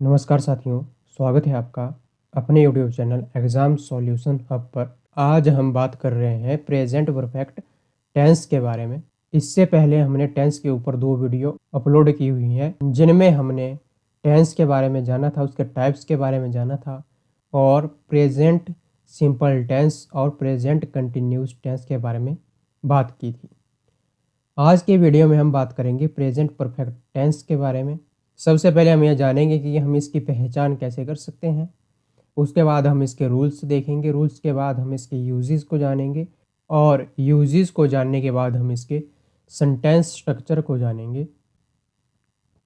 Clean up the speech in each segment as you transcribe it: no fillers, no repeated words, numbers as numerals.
नमस्कार साथियों, स्वागत है आपका अपने YouTube channel exam solution hub पर। आज हम बात कर रहे हैं प्रेजेंट परफेक्ट टेंस के बारे में। इससे पहले हमने टेंस के ऊपर 2 वीडियो अपलोड की हुई हैं, जिनमें हमने टेंस के बारे में जाना था, उसके टाइप्स के बारे में जाना था और प्रेजेंट सिंपल टेंस और प्रेजेंट कंटिन्यूस टेंस के बारे में बात की थी। आज के वीडियो में हम बात करेंगे प्रेजेंट परफेक्ट टेंस के बारे में। सबसे पहले हम यह जानेंगे कि हम इसकी पहचान कैसे कर सकते हैं। उसके बाद हम इसके रूल्स देखेंगे, रूल्स के बाद हम इसके यूजेस को जानेंगे और यूजेस को जानने के बाद हम इसके सेंटेंस स्ट्रक्चर को जानेंगे।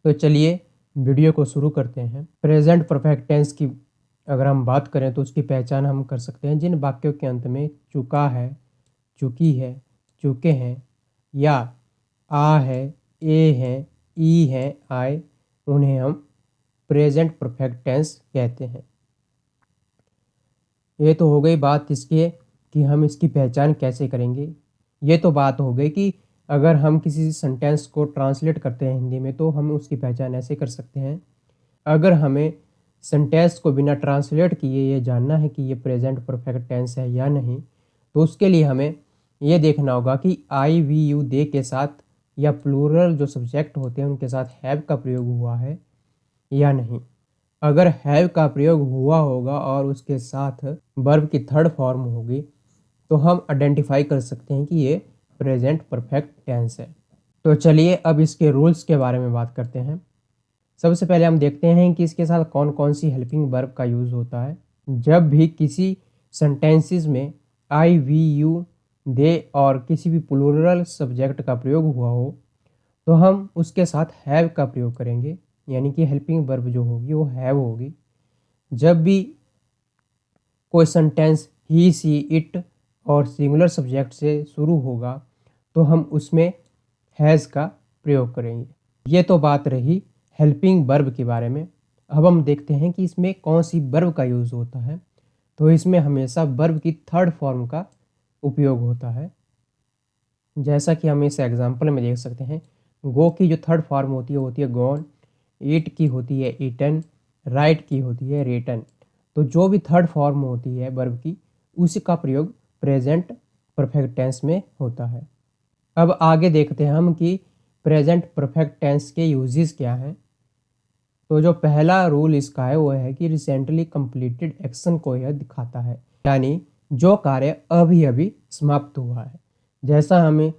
तो चलिए वीडियो को शुरू करते हैं। प्रेजेंट परफेक्ट टेंस की अगर हम बात करें तो उसकी पहचान हम कर सकते हैं जिन वाक्यों के अंत में चुका है, चुकी है, चुके हैं या आ है, ए है, ई है, आए, उन्हें हम प्रेजेंट परफेक्ट टेंस कहते हैं। ये तो हो गई बात इसके कि हम इसकी पहचान कैसे करेंगे। ये तो बात हो गई कि अगर हम किसी सेंटेंस को ट्रांसलेट करते हैं हिंदी में तो हम उसकी पहचान ऐसे कर सकते हैं। अगर हमें सेंटेंस को बिना ट्रांसलेट किए ये जानना है कि ये प्रेजेंट परफेक्ट टेंस है या नहीं, तो उसके लिए हमें ये देखना होगा कि आई वी यू दे के साथ या प्लूरल जो सब्जेक्ट होते हैं उनके साथ हैव का प्रयोग हुआ है या नहीं। अगर हैव का प्रयोग हुआ होगा और उसके साथ वर्ब की थर्ड फॉर्म होगी तो हम आइडेंटिफाई कर सकते हैं कि ये प्रेजेंट परफेक्ट टेंस है। तो चलिए अब इसके रूल्स के बारे में बात करते हैं। सबसे पहले हम देखते हैं कि इसके साथ कौन कौन सी हेल्पिंग वर्ब का यूज़ होता है। जब भी किसी सेंटेंसेस में आई वी यू दे और किसी भी प्लूरल सब्जेक्ट का प्रयोग हुआ हो तो हम उसके साथ हैव का प्रयोग करेंगे, यानी कि हेल्पिंग वर्ब जो होगी वो हैव होगी। जब भी कोई सेंटेंस ही, सी, इट और सिंगुलर सब्जेक्ट से शुरू होगा तो हम उसमें हैज़ का प्रयोग करेंगे। ये तो बात रही हेल्पिंग वर्ब के बारे में। अब हम देखते हैं कि इसमें कौन सी वर्ब का यूज़ होता है। तो इसमें हमेशा वर्ब की थर्ड फॉर्म का उपयोग होता है। जैसा कि हम इस एग्जाम्पल में देख सकते हैं, गो की जो थर्ड फॉर्म होती है वो होती है गॉन, ईट की होती है ईटन, राइट की होती है रिटन। तो जो भी थर्ड फॉर्म होती है वर्ब की उसी का प्रयोग प्रेजेंट परफेक्ट टेंस में होता है। अब आगे देखते हैं हम कि प्रेजेंट परफेक्ट टेंस के यूजेस क्या हैं। तो जो पहला रूल इसका है वो है कि रिसेंटली कंप्लीटेड एक्शन को यह दिखाता है, यानी जो कार्य अभी अभी समाप्त हुआ है। जैसा हमें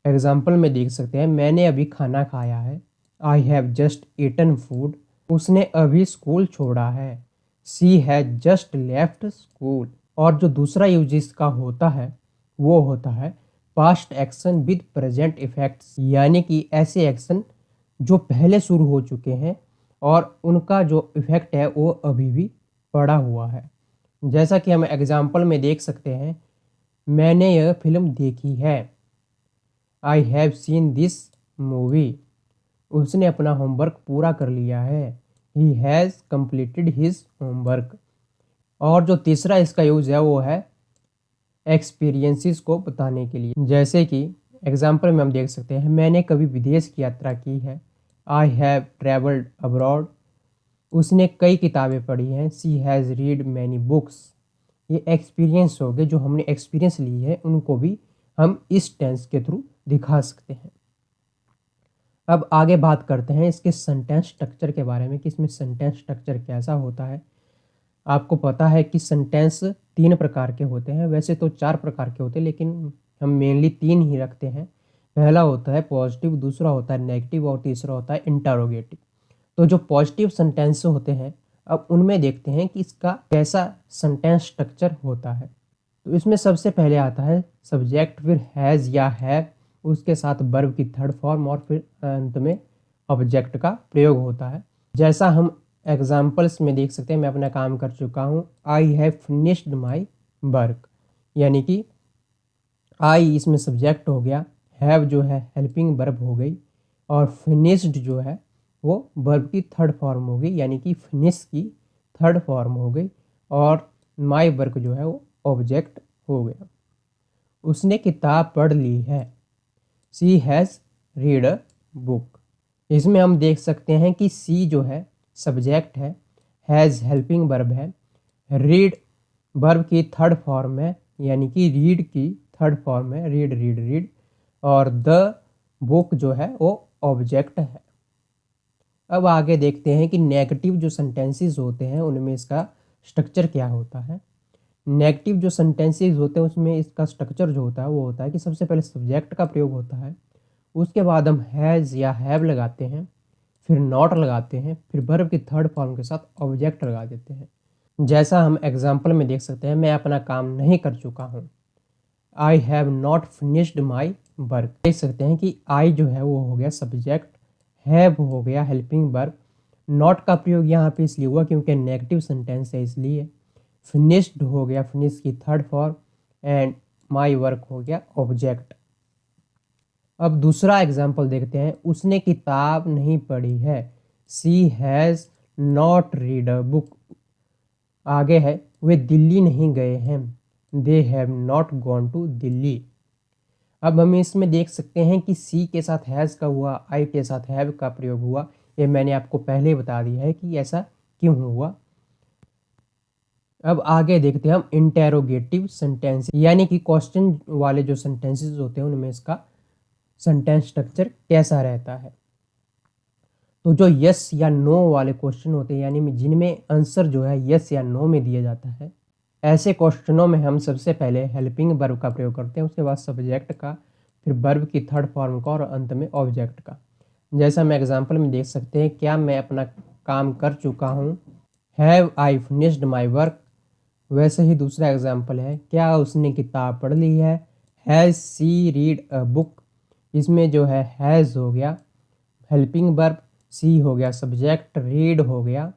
एग्जाम्पल में देख सकते हैं, मैंने अभी खाना खाया है, I have just eaten food. उसने अभी स्कूल छोड़ा है, she has just left school. और जो दूसरा यूज इसका होता है वो होता है past action with present effects, यानी कि ऐसे एक्शन जो पहले शुरू हो चुके हैं और उनका जो इफेक्ट है वो अभी भी पड़ा हुआ है। जैसा कि हम एग्जाम्पल में देख सकते हैं, मैंने यह फिल्म देखी है, I have seen this movie. उसने अपना होमवर्क पूरा कर लिया है, he has completed his homework. और जो तीसरा इसका यूज़ है वो है एक्सपीरियंसेस को बताने के लिए। जैसे कि एग्जाम्पल में हम देख सकते हैं, मैंने कभी विदेश की यात्रा की है, आई हैव ट्रैवल्ड अब्रॉड। उसने कई किताबें पढ़ी हैं, she has read many books. ये एक्सपीरियंस हो गए, जो हमने एक्सपीरियंस ली है उनको भी हम इस टेंस के थ्रू दिखा सकते हैं। अब आगे बात करते हैं इसके सेंटेंस स्ट्रक्चर के बारे में कि इसमें सेंटेंस स्ट्रक्चर कैसा होता है। आपको पता है कि सेंटेंस 3 प्रकार के होते हैं, वैसे तो 4 प्रकार के होते हैं लेकिन हम मेनली 3 ही रखते हैं। पहला होता है पॉजिटिव, दूसरा होता है नेगेटिव और तीसरा होता है इंटरोगेटिव। तो जो पॉजिटिव सेंटेंस होते हैं अब उनमें देखते हैं कि इसका कैसा सेंटेंस स्ट्रक्चर होता है। तो इसमें सबसे पहले आता है सब्जेक्ट, फिर हैज़ या हैव, उसके साथ वर्ब की थर्ड फॉर्म और फिर अंत में ऑब्जेक्ट का प्रयोग होता है। जैसा हम एग्जाम्पल्स में देख सकते हैं, मैं अपना काम कर चुका हूँ, I have finished my work, यानी कि आई इसमें सब्जेक्ट हो गया, हैव जो है हेल्पिंग वर्ब हो गई और फिनिश्ड जो है वो वर्ब की थर्ड फॉर्म हो गई, यानी कि फिनिश की थर्ड फॉर्म हो गई और माई वर्क जो है वो ऑब्जेक्ट हो गया। उसने किताब पढ़ ली है, she has read a book. इसमें हम देख सकते हैं कि सी जो है सब्जेक्ट है, हैज़ हेल्पिंग वर्ब है, रीड वर्ब की थर्ड फॉर्म है, यानी कि रीड की थर्ड फॉर्म है, रीड रीड रीड, और द बुक जो है वो ऑब्जेक्ट है। अब आगे देखते हैं कि नेगेटिव जो सेंटेंसेस होते हैं उनमें इसका स्ट्रक्चर क्या होता है। नेगेटिव जो सेंटेंसेस होते हैं उसमें इसका स्ट्रक्चर जो होता है वो होता है कि सबसे पहले सब्जेक्ट का प्रयोग होता है, उसके बाद हम हैज़ या हैव लगाते हैं, फिर नॉट लगाते हैं, फिर वर्ब की थर्ड फॉर्म के साथ ऑब्जेक्ट लगा देते हैं। जैसा हम एग्जाम्पल में देख सकते हैं, मैं अपना काम नहीं कर चुका हूँ, I have not finished my work. देख सकते हैं कि आई जो है वो हो गया सब्जेक्ट, हैव हो गया हेल्पिंग वर्ब, नॉट का प्रयोग यहाँ पे इसलिए हुआ क्योंकि नेगेटिव सेंटेंस है इसलिए, फिनिश्ड हो गया फिनिश की third form, and my work हो गया ऑब्जेक्ट। अब दूसरा एग्जाम्पल देखते हैं, उसने किताब नहीं पढ़ी है, she has not read a book. आगे है, वे दिल्ली नहीं गए हैं, they have not gone to Delhi. अब हम इसमें देख सकते हैं कि सी के साथ हैज़ का हुआ, आई के साथ हैव का प्रयोग हुआ। ये मैंने आपको पहले ही बता दिया है कि ऐसा क्यों हुआ। अब आगे देखते हैं हम इंटेरोगेटिव सेंटेंस, यानी कि क्वेश्चन वाले जो सेंटेंसेस होते हैं उनमें इसका सेंटेंस स्ट्रक्चर कैसा रहता है। तो जो यस या नो वाले क्वेश्चन होते हैं, यानी जिनमें आंसर जो है यस या नो में दिया जाता है, ऐसे क्वेश्चनों में हम सबसे पहले हेल्पिंग वर्ब का प्रयोग करते हैं, उसके बाद सब्जेक्ट का, फिर वर्ब की थर्ड फॉर्म का और अंत में ऑब्जेक्ट का। जैसा हम एग्जाम्पल में देख सकते हैं, क्या मैं अपना काम कर चुका हूँ, have I finished my work. वैसे ही दूसरा एग्जाम्पल है, क्या उसने किताब पढ़ ली है, has she read a book. इसमें जो है हैज़ हो गया हेल्पिंग वर्ब, सी हो गया सब्जेक्ट, रीड हो गया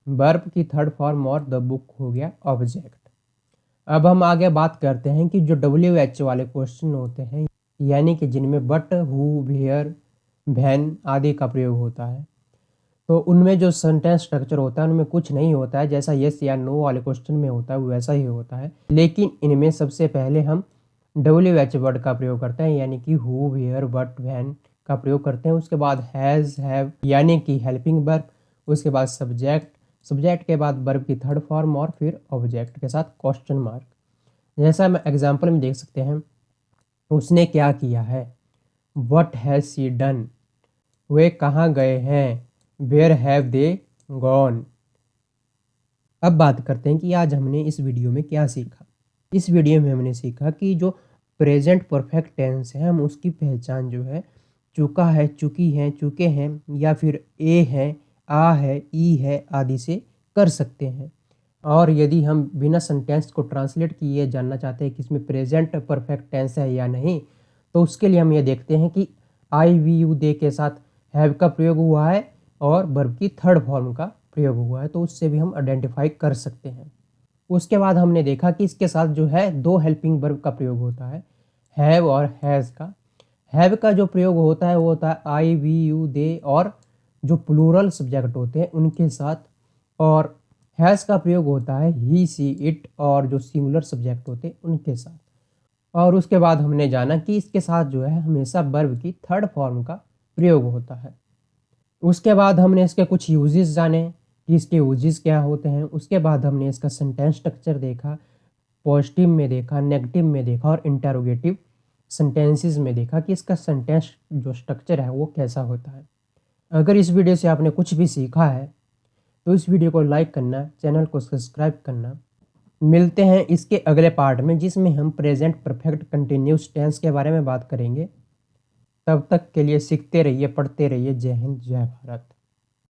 वर्ब की थर्ड फॉर्म और द बुक हो गया ऑब्जेक्ट। अब हम आगे बात करते हैं कि जो WH वाले क्वेश्चन होते हैं, यानी कि जिनमें बट, हु, वेयर, व्हेन आदि का प्रयोग होता है, तो उनमें जो सेंटेंस स्ट्रक्चर होता है उनमें कुछ नहीं होता है, जैसा यस या नो वाले क्वेश्चन में होता है वैसा ही होता है। लेकिन इनमें सबसे पहले हम WH वर्ड का प्रयोग करते हैं, यानी कि हु, वेयर, बट, व्हेन का प्रयोग करते हैं। उसके बाद हैज़, हैव यानी कि हेल्पिंग वर्ब, उसके बाद सब्जेक्ट, सब्जेक्ट के बाद वर्ब की थर्ड फॉर्म और फिर ऑब्जेक्ट के साथ क्वेश्चन मार्क। जैसा हम एग्जाम्पल में देख सकते हैं, उसने क्या किया है, व्हाट हैज़ शी डन, वे कहाँ गए हैं, वेयर हैव दे गॉन। अब बात करते हैं कि आज हमने इस वीडियो में क्या सीखा। इस वीडियो में हमने सीखा कि जो प्रेजेंट परफेक्ट टेंस है, हम उसकी पहचान जो है चुका है, चुकी हैं, चुके हैं, या फिर ए है, आ है, ई है आदि से कर सकते हैं। और यदि हम बिना सेंटेंस को ट्रांसलेट किए जानना चाहते हैं कि इसमें प्रेजेंट परफेक्ट टेंस है या नहीं, तो उसके लिए हम ये देखते हैं कि आई, वी, यू, दे के साथ हैव का प्रयोग हुआ है और वर्ब की थर्ड फॉर्म का प्रयोग हुआ है, तो उससे भी हम आइडेंटिफाई कर सकते हैं। उसके बाद हमने देखा कि इसके साथ जो है दो हेल्पिंग वर्ब का प्रयोग होता है, हैव और हैज़ का। हैव का जो प्रयोग होता है वो होता है आई, वी, यू, दे और जो प्लूरल सब्जेक्ट होते हैं उनके साथ, और हैज़ का प्रयोग होता है ही, सी, इट और जो सिंगुलर सब्जेक्ट होते हैं उनके साथ। और उसके बाद हमने जाना कि इसके साथ जो है हमेशा वर्ब की थर्ड फॉर्म का प्रयोग होता है। उसके बाद हमने इसके कुछ यूजेस जाने कि इसके यूजेस क्या होते हैं। उसके बाद हमने इसका सेंटेंस स्ट्रक्चर देखा, पॉजिटिव में देखा, नेगेटिव में देखा और इंटरोगेटिव सेंटेंसेस में देखा कि इसका सेंटेंस जो स्ट्रक्चर है वो कैसा होता है। अगर इस वीडियो से आपने कुछ भी सीखा है तो इस वीडियो को लाइक करना, चैनल को सब्सक्राइब करना। मिलते हैं इसके अगले पार्ट में जिसमें हम प्रेजेंट परफेक्ट कंटिन्यूस टेंस के बारे में बात करेंगे। तब तक के लिए सीखते रहिए, पढ़ते रहिए। जय हिंद, जय भारत।